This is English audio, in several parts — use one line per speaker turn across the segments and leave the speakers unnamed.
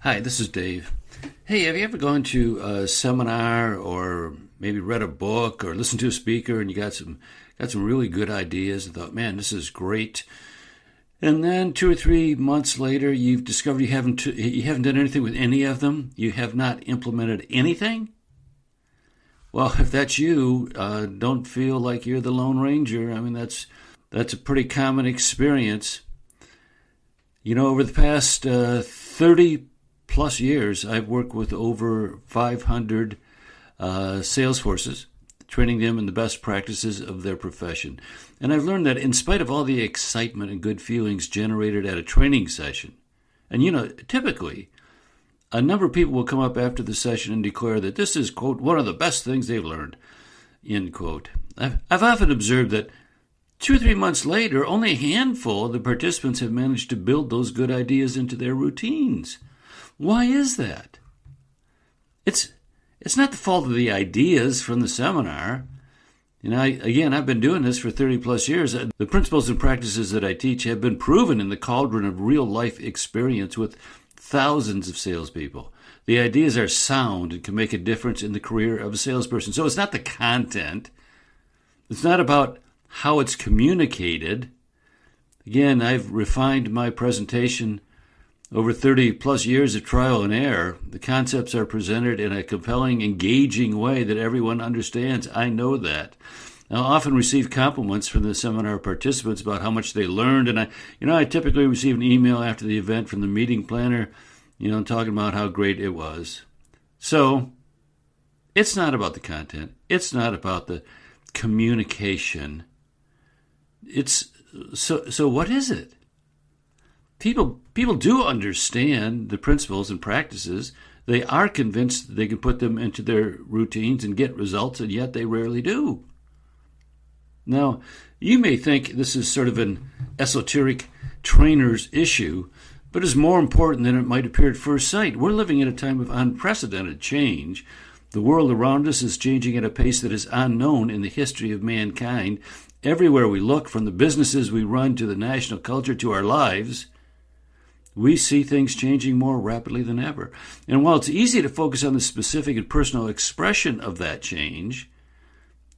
Hi, this is Dave. Hey, have you ever gone to a seminar or maybe read a book or listened to a speaker and you got some really good ideas and thought, man, this is great. And then 2 or 3 months later, you've discovered you haven't done anything with any of them. You have not implemented anything. Well, if that's you, don't feel like you're the Lone Ranger. I mean, that's a pretty common experience. You know, over the past 30 plus years, I've worked with over 500 sales forces, training them in the best practices of their profession. And I've learned that in spite of all the excitement and good feelings generated at a training session, and you know, typically, a number of people will come up after the session and declare that this is, quote, one of the best things they've learned, end quote. I've often observed that 2 or 3 months later, only a handful of the participants have managed to build those good ideas into their routines. Why is that? It's not the fault of the ideas from the seminar. You know, I've been doing this for 30 plus years. The principles and practices that I teach have been proven in the cauldron of real life experience with thousands of salespeople. The ideas are sound and can make a difference in the career of a salesperson. So it's not the content. It's not about how it's communicated. Again, I've refined my presentation over 30 plus years of trial and error. The concepts are presented in a compelling, engaging way that everyone understands. I know that. I often receive compliments from the seminar participants about how much they learned, and I typically receive an email after the event from the meeting planner, talking about how great it was. So, it's not about the content. It's not about the communication. So what is it? People do understand the principles and practices. They are convinced that they can put them into their routines and get results, and yet they rarely do. Now, you may think this is sort of an esoteric trainer's issue, but is more important than it might appear at first sight. We're living in a time of unprecedented change. The world around us is changing at a pace that is unknown in the history of mankind. Everywhere we look, from the businesses we run to the national culture to our lives, we see things changing more rapidly than ever. And while it's easy to focus on the specific and personal expression of that change,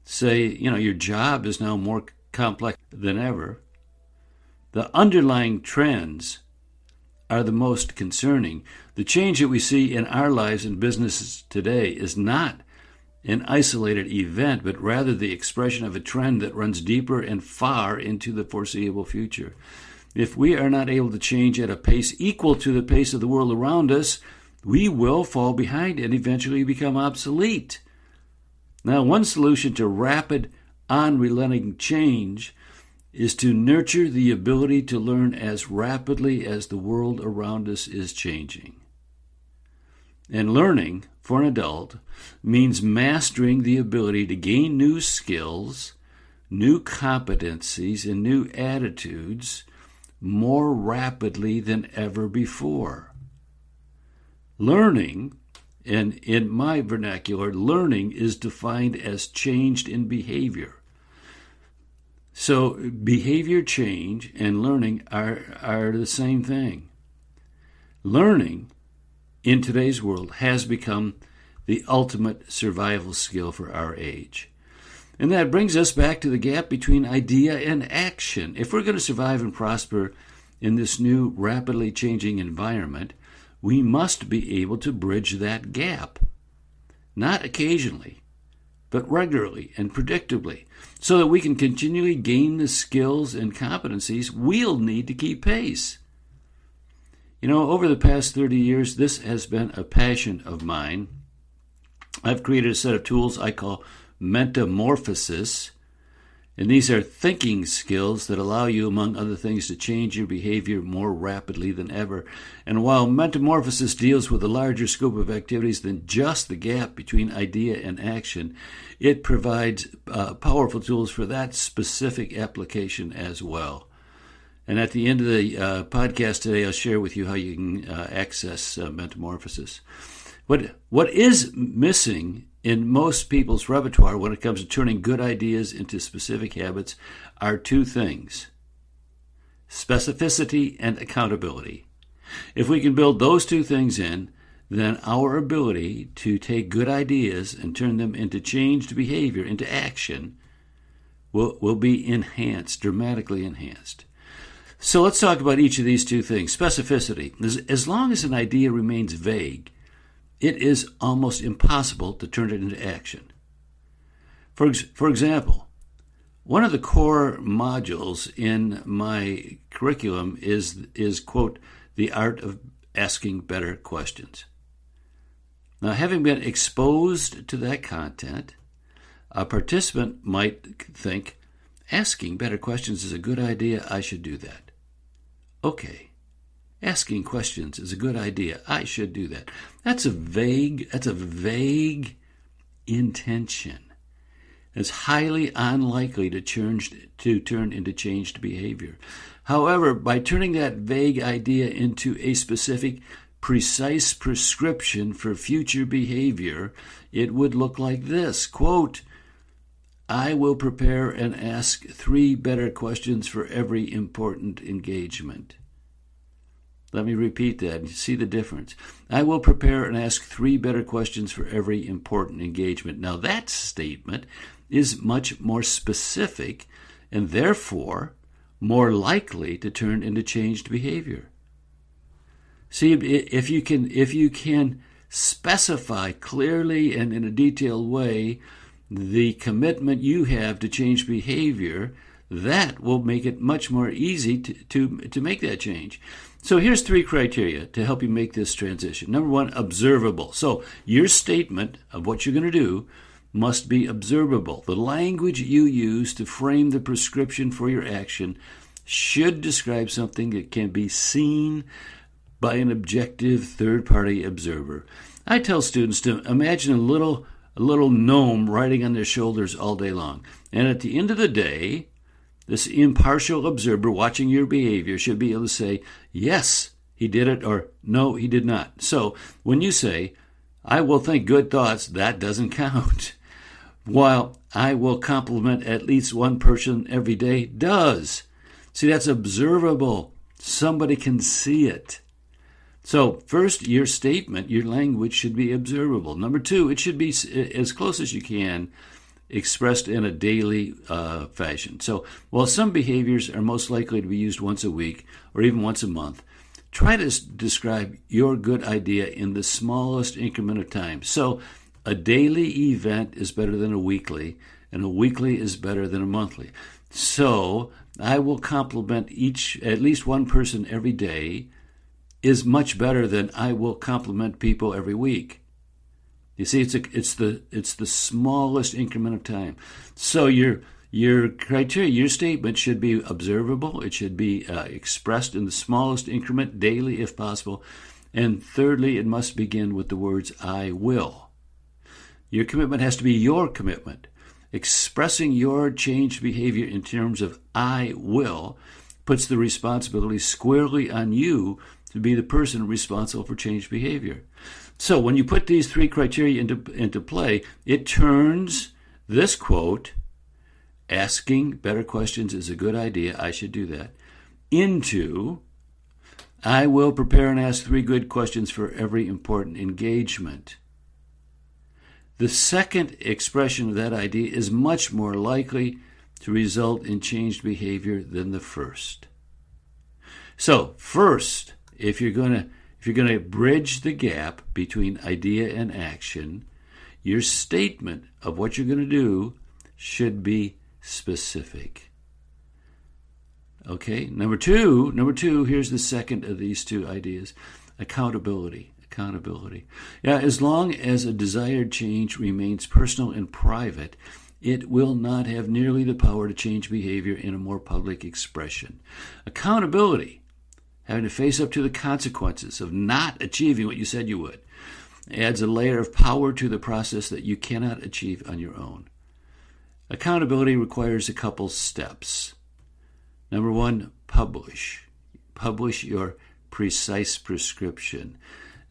say, your job is now more complex than ever, the underlying trends are the most concerning. The change that we see in our lives and businesses today is not an isolated event, but rather the expression of a trend that runs deeper and far into the foreseeable future. If we are not able to change at a pace equal to the pace of the world around us, we will fall behind and eventually become obsolete. Now, one solution to rapid, unrelenting change is to nurture the ability to learn as rapidly as the world around us is changing. And learning, for an adult, means mastering the ability to gain new skills, new competencies, and new attitudes more rapidly than ever before. Learning, and in my vernacular, learning is defined as changed in behavior. So behavior change and learning are the same thing. Learning in today's world has become the ultimate survival skill for our age. And that brings us back to the gap between idea and action. If we're going to survive and prosper in this new, rapidly changing environment, we must be able to bridge that gap. Not occasionally, but regularly and predictably, so that we can continually gain the skills and competencies we'll need to keep pace. Over the past 30 years, this has been a passion of mine. I've created a set of tools I call metamorphosis, and these are thinking skills that allow you, among other things, to change your behavior more rapidly than ever. And while metamorphosis deals with a larger scope of activities than just the gap between idea and action, it provides powerful tools for that specific application as well. And at the end of the podcast today, I'll share with you how you can access metamorphosis. What is missing in most people's repertoire when it comes to turning good ideas into specific habits are two things: specificity and accountability. If we can build those two things in, then our ability to take good ideas and turn them into changed behavior, into action, will be enhanced, dramatically enhanced. So let's talk about each of these two things. Specificity. As long as an idea remains vague, it is almost impossible to turn it into action. For example, one of the core modules in my curriculum is quote, the art of asking better questions. Now, having been exposed to that content, a participant might think, asking better questions is a good idea, I should do that. Okay, asking questions is a good idea, I should do that. That's a vague intention. It's highly unlikely to turn into changed behavior. However, by turning that vague idea into a specific, precise prescription for future behavior, it would look like this, quote, I will prepare and ask 3 better questions for every important engagement. Let me repeat that and see the difference. I will prepare and ask 3 better questions for every important engagement. Now that statement is much more specific and therefore more likely to turn into changed behavior. See, if you can specify clearly and in a detailed way the commitment you have to change behavior, that will make it much more easy to make that change. So here's 3 criteria to help you make this transition. Number 1, observable. So your statement of what you're going to do must be observable. The language you use to frame the prescription for your action should describe something that can be seen by an objective third-party observer. I tell students to imagine a little gnome riding on their shoulders all day long. And at the end of the day, this impartial observer watching your behavior should be able to say, yes, he did it, or no, he did not. So when you say, I will think good thoughts, that doesn't count. While I will compliment at least one person every day does. See, that's observable. Somebody can see it. So first, your statement, your language should be observable. Number 2, it should be as close as you can expressed in a daily fashion. So while some behaviors are most likely to be used once a week or even once a month, try to describe your good idea in the smallest increment of time. So a daily event is better than a weekly, and a weekly is better than a monthly. So I will compliment at least one person every day is much better than I will compliment people every week. You see, it's the smallest increment of time. So your criteria, your statement should be observable. It should be expressed in the smallest increment daily, if possible. And thirdly, it must begin with the words "I will." Your commitment has to be your commitment. Expressing your changed behavior in terms of "I will" puts the responsibility squarely on you to be the person responsible for changed behavior. So when you put these 3 criteria into play, it turns this quote, asking better questions is a good idea, I should do that, into, I will prepare and ask 3 good questions for every important engagement. The second expression of that idea is much more likely to result in changed behavior than the first. So first, if you're going to bridge the gap between idea and action, your statement of what you're going to do should be specific. Okay, number two, here's the second of these 2 ideas, accountability. Yeah, as long as a desired change remains personal and private, it will not have nearly the power to change behavior in a more public expression. Accountability, having to face up to the consequences of not achieving what you said you would, adds a layer of power to the process that you cannot achieve on your own. Accountability requires a couple steps. Number 1, publish. Publish your precise prescription.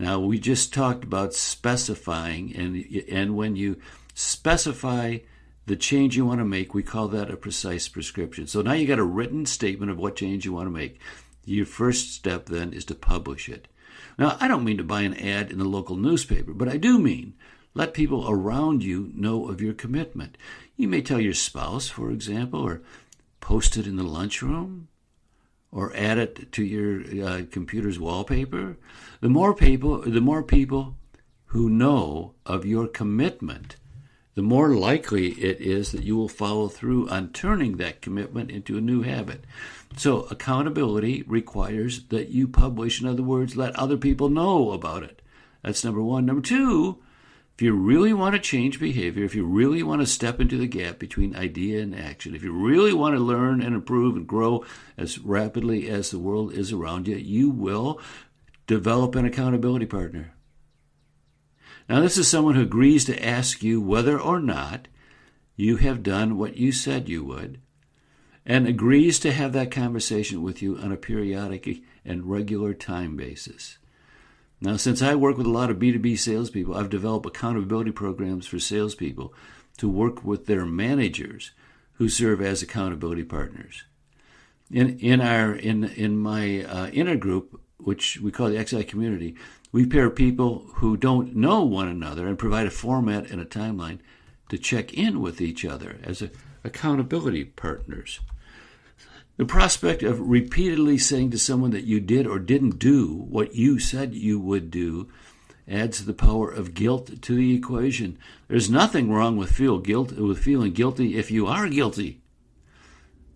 Now, we just talked about specifying, and when you specify the change you want to make, we call that a precise prescription. So now you got a written statement of what change you want to make. Your first step then is to publish it. Now, I don't mean to buy an ad in the local newspaper, but I do mean let people around you know of your commitment. You may tell your spouse, for example, or post it in the lunchroom, or add it to your computer's wallpaper. The more people who know of your commitment, the more likely it is that you will follow through on turning that commitment into a new habit. So accountability requires that you publish. In other words, let other people know about it. That's number one. Number two, if you really want to change behavior, if you really want to step into the gap between idea and action, if you really want to learn and improve and grow as rapidly as the world is around you, you will develop an accountability partner. Now, this is someone who agrees to ask you whether or not you have done what you said you would, and agrees to have that conversation with you on a periodic and regular time basis. Now, since I work with a lot of B2B salespeople, I've developed accountability programs for salespeople to work with their managers who serve as accountability partners. In my inner group, which we call the XI community, we pair people who don't know one another and provide a format and a timeline to check in with each other as accountability partners. The prospect of repeatedly saying to someone that you did or didn't do what you said you would do adds the power of guilt to the equation. There's nothing wrong with feeling guilty if you are guilty.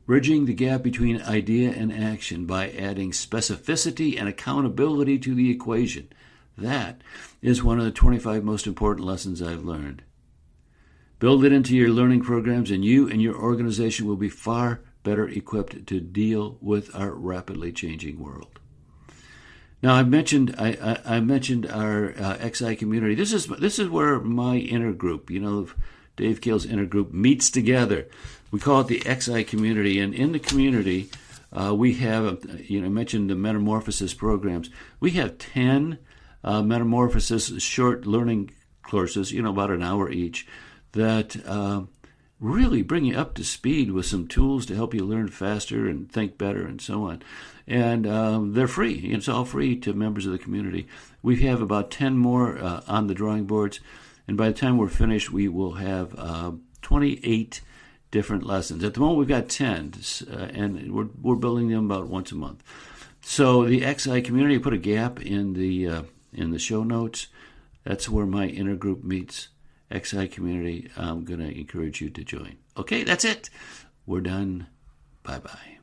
Bridging the gap between idea and action by adding specificity and accountability to the equation. That is one of the 25 most important lessons I've learned. Build it into your learning programs, and you and your organization will be far better equipped to deal with our rapidly changing world. Now, I mentioned our XI community. This is where my inner group, Dave Keel's inner group, meets together. We call it the XI community, and in the community, we have, I mentioned the Metamorphosis programs. We have 10 Metamorphosis short learning courses, about an hour each, that really bring you up to speed with some tools to help you learn faster and think better and so on. And they're free. It's all free to members of the community. We have about 10 more on the drawing boards, and by the time we're finished, we will have 28 different lessons. At the moment, we've got 10, and we're building them about once a month. So the XI community, put a gap in the show notes. That's where my inner group meets. XI community. I'm going to encourage you to join. Okay, that's it. We're done. Bye-bye.